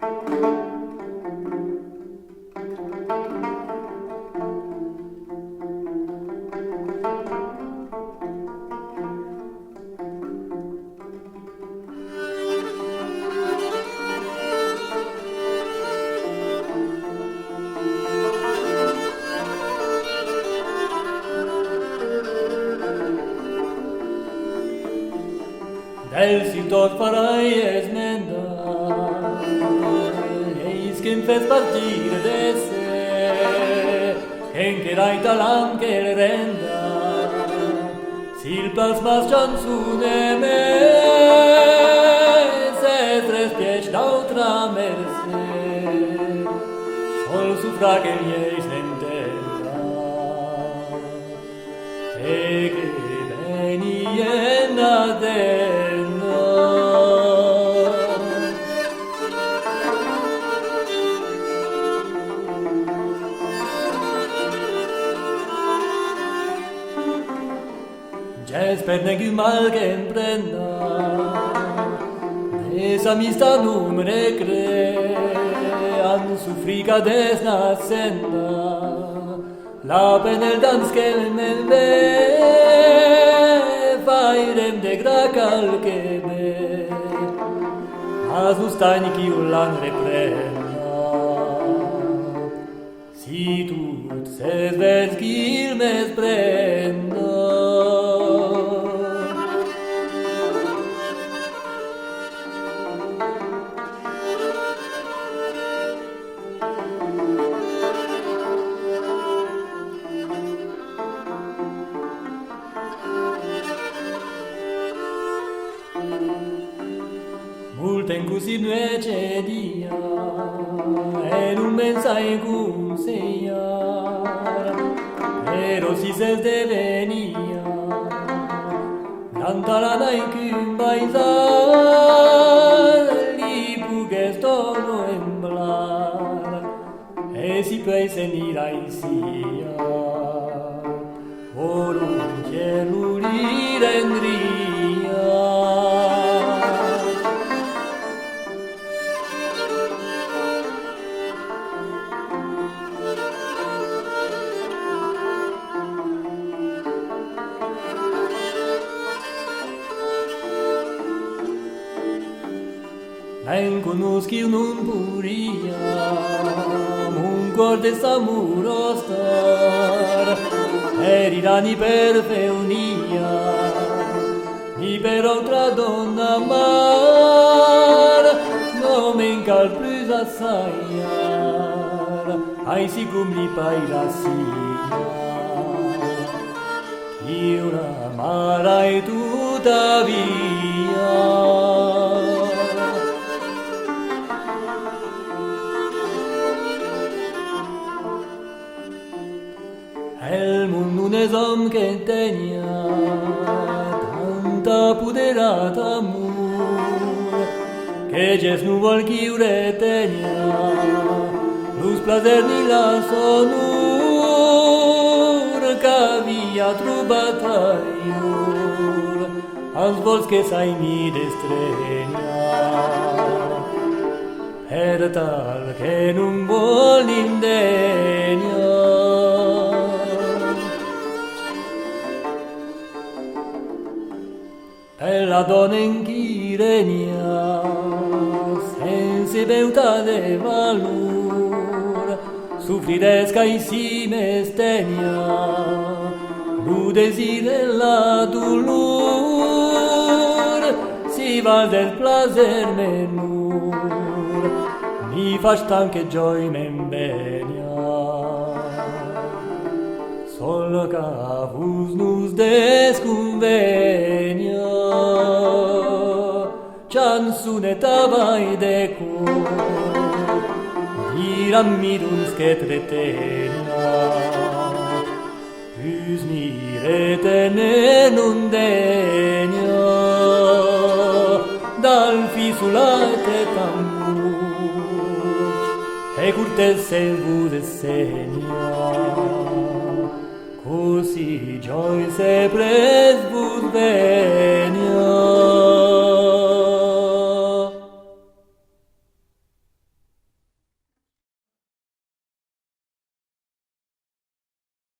Del si tot farai esmendar, eis que em fes partir de se, en que rai talam que el renda, sil plasmas chansune me, se trespiech d'altra mercè, sol sufragel eis l'entenda, e che venien adenda. J'espère que mal que emprenda, des amistad numere crean sufrica desnacenda, la penel dans que me ve, fairem de gracal que ve, asustani qui ulan reprenda, si tut ses ves qu'il mes prenda. Multem cusip nuece dia, en un mensai cum seiar, pero si se devenia, cantaranai cum baizar, li pugues tono emblar, e si peis enir aisia, orum cielulir endria. En conosci non puriam un cor de samuro star, erira ni per feunia, ni per altra donna amar, non mencal plus assaiar, ai sicum li pairasia, io l'amarai tuttavia. El mundo un es om que tenia tanta puderat amor, que ges nu vol chiure tenia lus placer ni la sonur, que havia trobat aiur als vols que s'ai mi d'estrenya, per tal que non vol indegna. E la donna in chirenia, senza beutà de valor, soffridesca in si mestenia, lu desir e la dolor, si val del placer menor, mi faci tanche gioia m'embenia. Solo ca vos nus desconvenia, ciansoneta vai de cor, dirammi d'uns che tretenia, us mirete ne non degna, dal fisulate tambuc, e curtesse vos segna. Così gioia se pres vos venia.